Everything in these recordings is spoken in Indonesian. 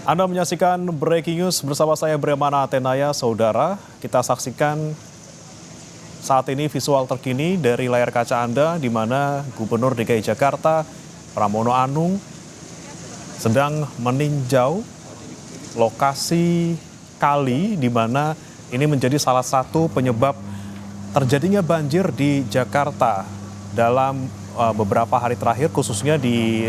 Anda menyaksikan Breaking News bersama saya Bremana Atenaya, saudara. Kita saksikan saat ini visual terkini dari layar kaca Anda di mana Gubernur DKI Jakarta Pramono Anung sedang meninjau lokasi kali di mana ini menjadi salah satu penyebab terjadinya banjir di Jakarta dalam beberapa hari terakhir, khususnya di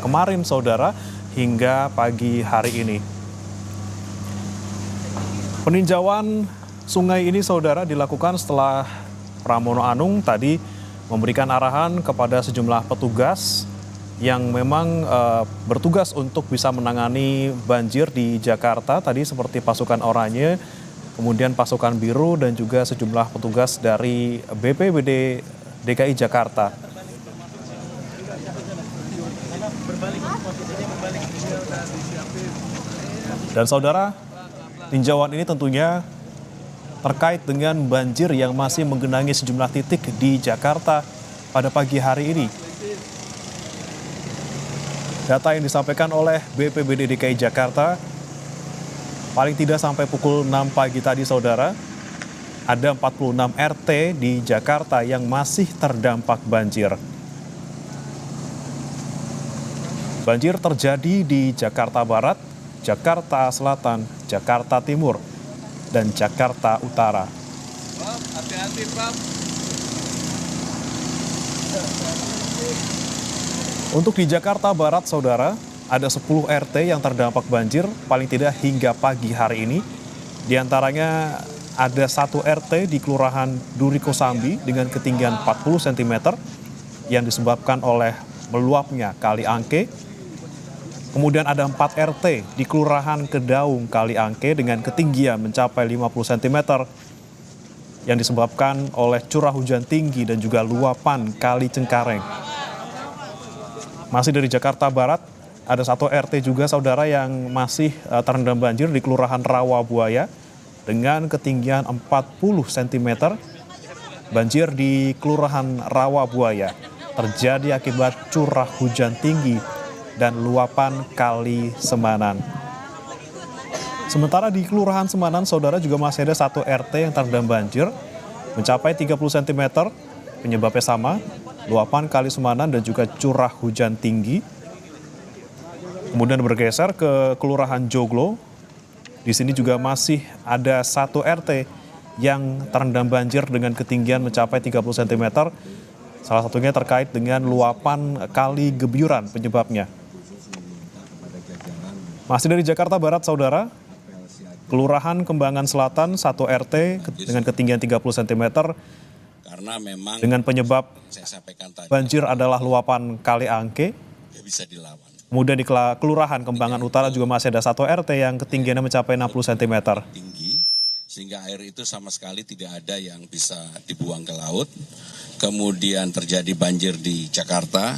kemarin, saudara, hingga pagi hari ini. Peninjauan sungai ini, saudara, dilakukan setelah Pramono Anung tadi memberikan arahan kepada sejumlah petugas yang memang bertugas untuk bisa menangani banjir di Jakarta, tadi seperti pasukan oranye, kemudian pasukan biru, dan juga sejumlah petugas dari BPBD DKI Jakarta. Dan saudara, tinjauan ini tentunya terkait dengan banjir yang masih menggenangi sejumlah titik di Jakarta pada pagi hari ini. Data yang disampaikan oleh BPBD DKI Jakarta, paling tidak sampai pukul 6 pagi tadi, saudara, ada 46 RT di Jakarta yang masih terdampak banjir. Banjir terjadi di Jakarta Barat, Jakarta Selatan, Jakarta Timur, dan Jakarta Utara. Pak, hati-hati, Pak. Untuk di Jakarta Barat, saudara, ada 10 RT yang terdampak banjir paling tidak hingga pagi hari ini. Di antaranya ada 1 RT di Kelurahan Duri Kosambi dengan ketinggian 40 cm yang disebabkan oleh meluapnya Kali Angke. Kemudian ada 4 RT di Kelurahan Kedaung Kali Angke dengan ketinggian mencapai 50 cm yang disebabkan oleh curah hujan tinggi dan juga luapan Kali Cengkareng. Masih dari Jakarta Barat, ada 1 RT juga, saudara, yang masih terendam banjir di Kelurahan Rawabuaya dengan ketinggian 40 cm. Banjir di Kelurahan Rawabuaya terjadi akibat curah hujan tinggi dan luapan Kali Semanan. Sementara di Kelurahan Semanan, saudara, juga masih ada 1 RT yang terendam banjir mencapai 30 cm. Penyebabnya sama, luapan Kali Semanan dan juga curah hujan tinggi. Kemudian bergeser ke Kelurahan Joglo. Di sini juga masih ada 1 RT yang terendam banjir dengan ketinggian mencapai 30 cm. Salah satunya terkait dengan luapan Kali Gebyuran penyebabnya. Masih dari Jakarta Barat, saudara, Kelurahan Kembangan Selatan 1 RT dengan ketinggian 30 cm. Karena memang Dengan penyebab saya sampaikan tadi banjir adalah luapan Kali Angke. bisa dilawan. Kemudian di Kelurahan Kembangan Utara juga masih ada 1 RT yang ketinggiannya mencapai 60 cm. Tinggi sehingga air itu sama sekali tidak ada yang bisa dibuang ke laut. Kemudian terjadi banjir di Jakarta,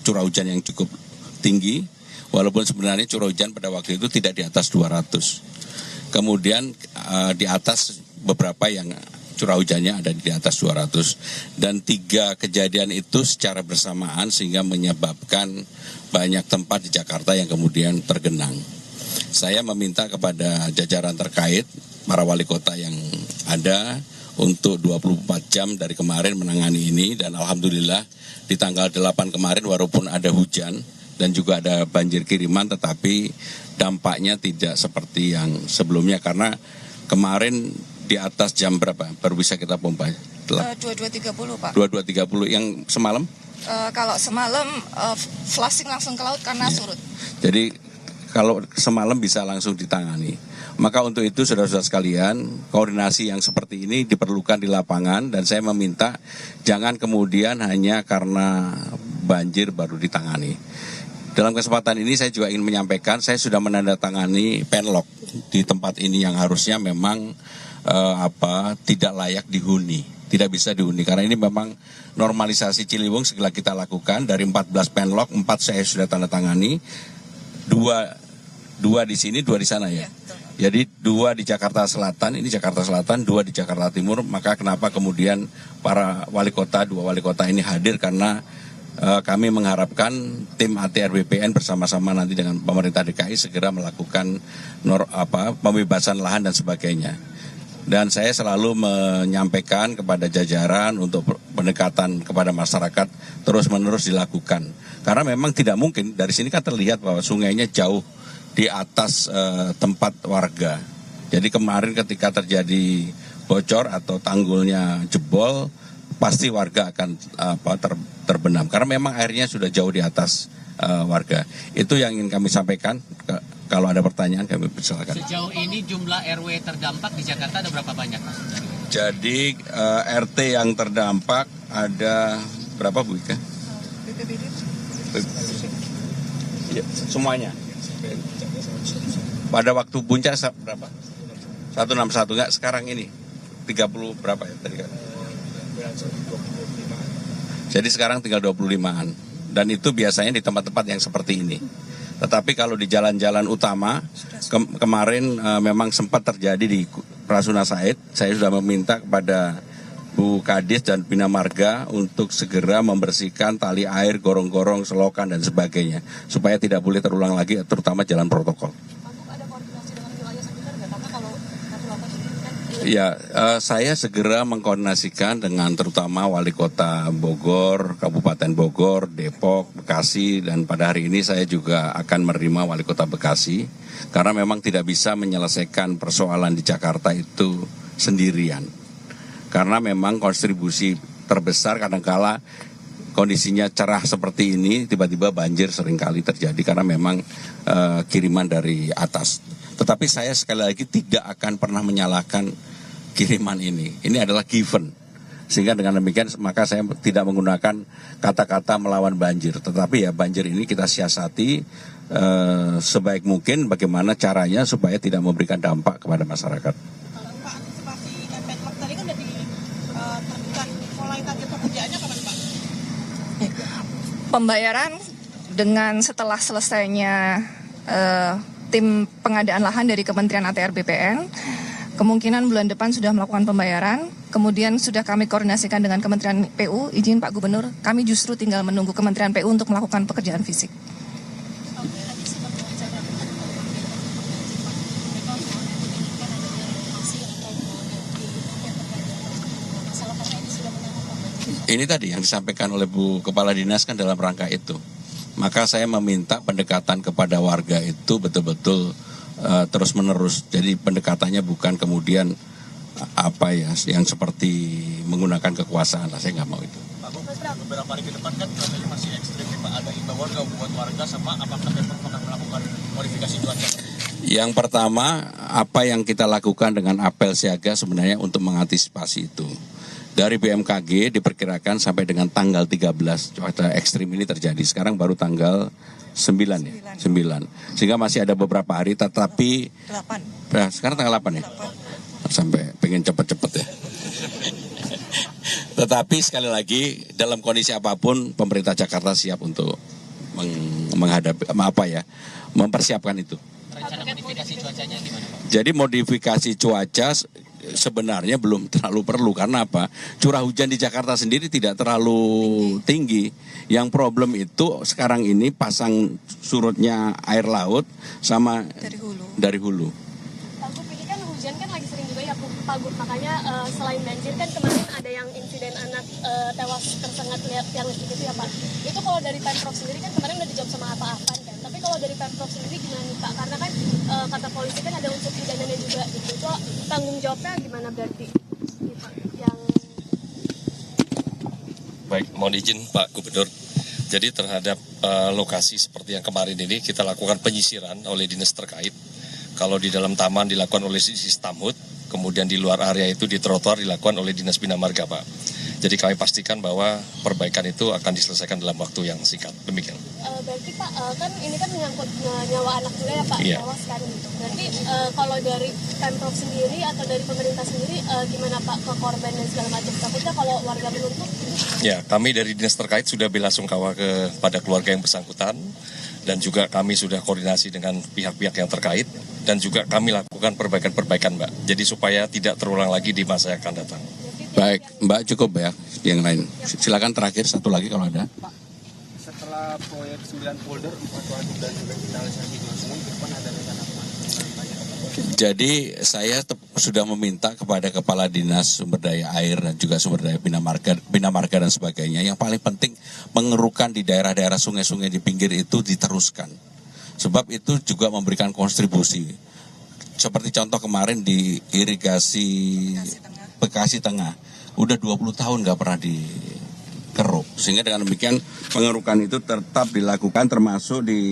curah hujan yang cukup tinggi, walaupun sebenarnya curah hujan pada waktu itu tidak di atas 200. Kemudian di atas beberapa yang curah hujannya ada di atas 200. Dan 3 kejadian itu secara bersamaan sehingga menyebabkan banyak tempat di Jakarta yang kemudian tergenang. Saya meminta kepada jajaran terkait, para wali kota yang ada, untuk 24 jam dari kemarin menangani ini. Dan alhamdulillah di tanggal 8 kemarin walaupun ada hujan dan juga ada banjir kiriman, tetapi dampaknya tidak seperti yang sebelumnya. Karena kemarin di atas jam berapa baru bisa kita pompa? 22.30, Pak. 22.30. Yang semalam? Kalau semalam flushing langsung ke laut karena surut. Jadi kalau semalam bisa langsung ditangani. Maka untuk itu saudara-saudara sekalian, koordinasi yang seperti ini diperlukan di lapangan, dan saya meminta jangan kemudian hanya karena banjir baru ditangani. Dalam kesempatan ini saya juga ingin menyampaikan, saya sudah menandatangani penlock di tempat ini yang harusnya memang tidak layak dihuni, tidak bisa dihuni, karena ini memang normalisasi Ciliwung segala kita lakukan. Dari 14 penlock, 4 saya sudah tanda tangani, 2 di sini, 2 di sana ya. Jadi 2 di Jakarta Selatan, ini Jakarta Selatan, 2 di Jakarta Timur. Maka kenapa kemudian para wali kota, 2 wali kota ini hadir, karena kami mengharapkan tim ATR BPN bersama-sama nanti dengan pemerintah DKI segera melakukan pembebasan lahan dan sebagainya. Dan saya selalu menyampaikan kepada jajaran untuk pendekatan kepada masyarakat terus-menerus dilakukan. Karena memang tidak mungkin, dari sini kan terlihat bahwa sungainya jauh di atas tempat warga. Jadi kemarin ketika terjadi bocor atau tanggulnya jebol, pasti warga akan terbenam. Karena memang airnya sudah jauh di atas warga. Itu yang ingin kami sampaikan. Kalau ada pertanyaan kami persilakan. Sejauh ini jumlah RW terdampak di Jakarta ada berapa banyak, Mas? Jadi RT yang terdampak ada berapa, Bu Ika? Ya, semuanya. Pada waktu puncak berapa? 161 enggak, sekarang ini 30 berapa ya tadi kan? Jadi sekarang tinggal 25-an. Dan itu biasanya di tempat-tempat yang seperti ini. Tetapi kalau di jalan-jalan utama, kemarin memang sempat terjadi di Rasuna Said. Saya sudah meminta kepada Bu Kadis dan Bina Marga untuk segera membersihkan tali air, gorong-gorong, selokan dan sebagainya. Supaya tidak boleh terulang lagi, terutama jalan protokol. Ya, saya segera mengkoordinasikan dengan terutama Wali Kota Bogor, Kabupaten Bogor, Depok, Bekasi, dan pada hari ini saya juga akan menerima Wali Kota Bekasi, karena memang tidak bisa menyelesaikan persoalan di Jakarta itu sendirian. Karena memang kontribusi terbesar kadangkala kondisinya cerah seperti ini, tiba-tiba banjir seringkali terjadi karena memang kiriman dari atas. Tetapi saya sekali lagi tidak akan pernah menyalahkan kiriman ini. Ini adalah given. Sehingga dengan demikian maka saya tidak menggunakan kata-kata melawan banjir. Tetapi ya banjir ini kita siasati sebaik mungkin bagaimana caranya supaya tidak memberikan dampak kepada masyarakat. Pak, antisipasi Kemenpek tadi kan udah ditentukan mulai target pekerjaannya kapan, Pak? Pembayaran dengan setelah selesainya tim pengadaan lahan dari Kementerian ATR BPN, kemungkinan bulan depan sudah melakukan pembayaran, kemudian sudah kami koordinasikan dengan Kementerian PU, izin Pak Gubernur, kami justru tinggal menunggu Kementerian PU untuk melakukan pekerjaan fisik. Ini tadi yang disampaikan oleh Bu Kepala Dinas kan dalam rangka itu. Maka saya meminta pendekatan kepada warga itu betul-betul terus menerus. Jadi pendekatannya bukan kemudian yang seperti menggunakan kekuasaan. Saya nggak mau itu. Pak, beberapa hari ke depan kan cuacanya masih ekstrim, Pak. Ada imbauan nggak buat warga sama apakah Pemprov akan melakukan modifikasi cuaca? Yang pertama, apa yang kita lakukan dengan apel siaga sebenarnya untuk mengantisipasi itu. Dari BMKG diperkirakan sampai dengan tanggal 13 cuaca ekstrim ini terjadi. Sekarang baru tanggal 9 ya, 9. Sehingga masih ada beberapa hari, tetapi 8. Nah, sekarang tanggal 8 ya. Sampai pengen cepet-cepet ya. Tetapi sekali lagi dalam kondisi apapun pemerintah Jakarta siap untuk menghadapi mempersiapkan itu. Rencana modifikasi cuacanya gimana, Pak? Jadi modifikasi cuaca sebenarnya belum terlalu perlu, karena apa? Curah hujan di Jakarta sendiri tidak terlalu tinggi. Yang problem itu sekarang ini pasang surutnya air laut sama dari hulu. Pak Gub, ini kan hujan kan lagi sering juga ya Pak Gub, makanya selain banjir kan kemarin ada yang insiden anak tewas tersengat tiang listrik itu ya Pak. Itu kalau dari Pemprov sendiri kan kemarin udah dijawab sama Pak Afan kan. Tapi kalau dari Pemprov sendiri gimana nih Pak? Karena kan kata polisi kan ada unsur pidananya juga gitu. Itu tanggung jawabnya gimana berarti? Gitu, yang Baik, mohon izin Pak Gubernur. Jadi terhadap lokasi seperti yang kemarin ini kita lakukan penyisiran oleh dinas terkait. Kalau di dalam taman dilakukan oleh Sistamhut, kemudian di luar area itu di trotoar dilakukan oleh Dinas Bina Marga, Pak. Jadi kami pastikan bahwa perbaikan itu akan diselesaikan dalam waktu yang singkat. Demikian. berarti Pak kan ini kan menyangkut nyawa anak juga ya Pak, Iya. tewas kan gitu. Berarti kalau dari Pemprov sendiri atau dari pemerintah sendiri gimana Pak ke korban dan segala macam? Takutnya kalau warga menuntut? Ya, kami dari dinas terkait sudah belasungkawa kepada keluarga yang bersangkutan dan juga kami sudah koordinasi dengan pihak-pihak yang terkait dan juga kami lakukan perbaikan-perbaikan, Mbak. Jadi supaya tidak terulang lagi di masa yang akan datang. Baik, Mbak cukup ya. Yang lain, silakan terakhir satu lagi kalau ada. proyek 9 folder 4 waduk dan juga finalisasi 2 sungai ke depan ada rencana apa? Jadi saya sudah meminta kepada Kepala Dinas Sumber Daya Air dan juga Sumber Daya Bina Marga dan sebagainya. Yang paling penting mengerukan di daerah-daerah sungai-sungai di pinggir itu diteruskan. Sebab itu juga memberikan kontribusi. Seperti contoh kemarin di irigasi Bekasi Tengah. Udah 20 tahun nggak pernah dikeruk. Sehingga dengan demikian pengerukan itu tetap dilakukan, termasuk di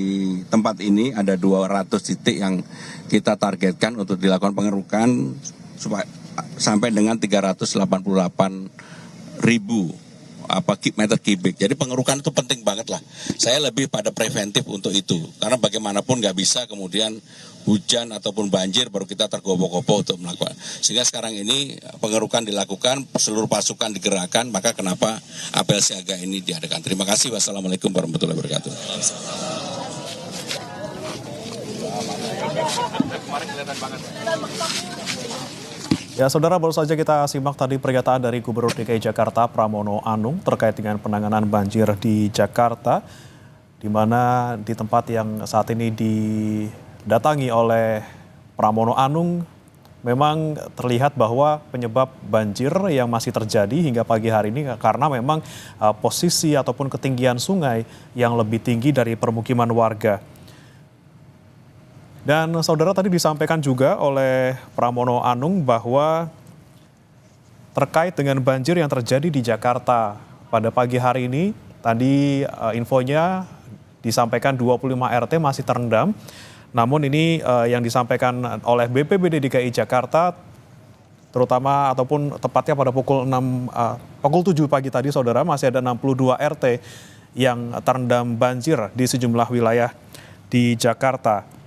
tempat ini ada 200 titik yang kita targetkan untuk dilakukan pengerukan sampai dengan 388.000 meter kubik. Jadi pengerukan itu penting banget lah. Saya lebih pada preventif untuk itu. Karena bagaimanapun nggak bisa kemudian hujan ataupun banjir baru kita tergopoh-gopoh untuk melakukan. Sehingga sekarang ini pengerukan dilakukan, seluruh pasukan digerakkan, maka kenapa apel siaga ini diadakan. Terima kasih. Wassalamualaikum warahmatullahi wabarakatuh. Ya, saudara, baru saja kita simak tadi pernyataan dari Gubernur DKI Jakarta Pramono Anung terkait dengan penanganan banjir di Jakarta, di mana di tempat yang saat ini didatangi oleh Pramono Anung, memang terlihat bahwa penyebab banjir yang masih terjadi hingga pagi hari ini karena memang posisi ataupun ketinggian sungai yang lebih tinggi dari permukiman warga. Dan saudara, tadi disampaikan juga oleh Pramono Anung bahwa terkait dengan banjir yang terjadi di Jakarta pada pagi hari ini, tadi infonya disampaikan 25 RT masih terendam. Namun ini yang disampaikan oleh BPBD DKI Jakarta, terutama ataupun tepatnya pada pukul 7 pagi tadi, saudara, masih ada 62 RT yang terendam banjir di sejumlah wilayah di Jakarta.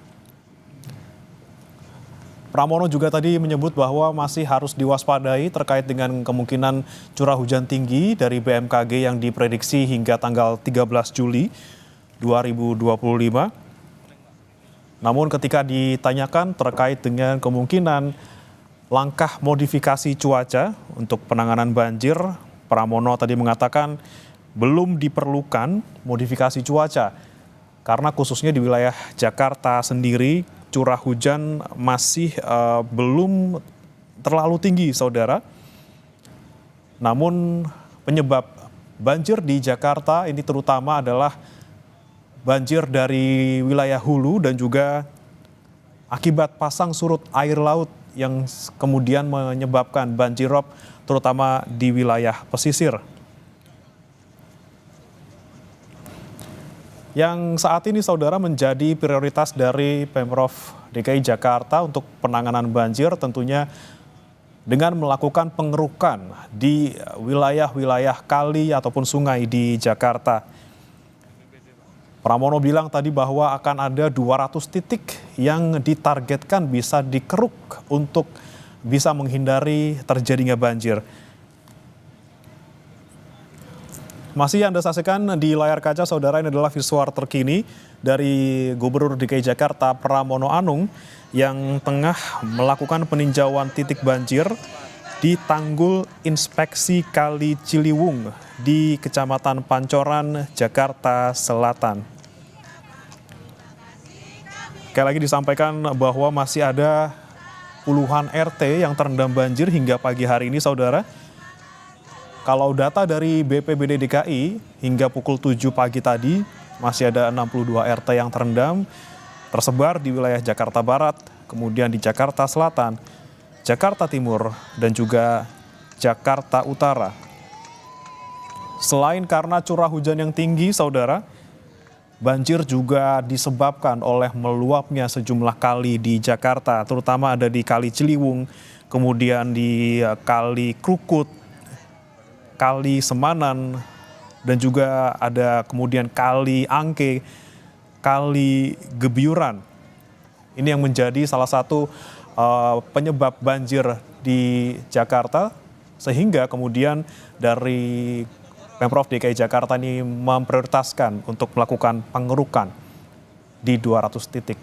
Pramono juga tadi menyebut bahwa masih harus diwaspadai terkait dengan kemungkinan curah hujan tinggi dari BMKG yang diprediksi hingga tanggal 13 Juli 2025. Namun ketika ditanyakan terkait dengan kemungkinan langkah modifikasi cuaca untuk penanganan banjir, Pramono tadi mengatakan belum diperlukan modifikasi cuaca karena khususnya di wilayah Jakarta sendiri curah hujan masih belum terlalu tinggi, saudara. Namun penyebab banjir di Jakarta ini terutama adalah banjir dari wilayah hulu dan juga akibat pasang surut air laut yang kemudian menyebabkan banjirop terutama di wilayah pesisir. Yang saat ini, saudara, menjadi prioritas dari Pemprov DKI Jakarta untuk penanganan banjir tentunya dengan melakukan pengerukan di wilayah-wilayah kali ataupun sungai di Jakarta. Pramono bilang tadi bahwa akan ada 200 titik yang ditargetkan bisa dikeruk untuk bisa menghindari terjadinya banjir. Masih Anda saksikan di layar kaca, saudara, ini adalah visual terkini dari Gubernur DKI Jakarta Pramono Anung yang tengah melakukan peninjauan titik banjir di Tanggul Inspeksi Kali Ciliwung di Kecamatan Pancoran, Jakarta Selatan. Sekali lagi disampaikan bahwa masih ada puluhan RT yang terendam banjir hingga pagi hari ini, saudara. Kalau data dari BPBD DKI hingga pukul 7 pagi tadi masih ada 62 RT yang terendam tersebar di wilayah Jakarta Barat, kemudian di Jakarta Selatan, Jakarta Timur, dan juga Jakarta Utara. Selain karena curah hujan yang tinggi, saudara, banjir juga disebabkan oleh meluapnya sejumlah kali di Jakarta, terutama ada di Kali Ciliwung, kemudian di Kali Krukut, Kali Semanan, dan juga ada kemudian Kali Angke, Kali Gebyuran. Ini yang menjadi salah satu penyebab banjir di Jakarta, sehingga kemudian dari Pemprov DKI Jakarta ini memprioritaskan untuk melakukan pengerukan di 200 titik.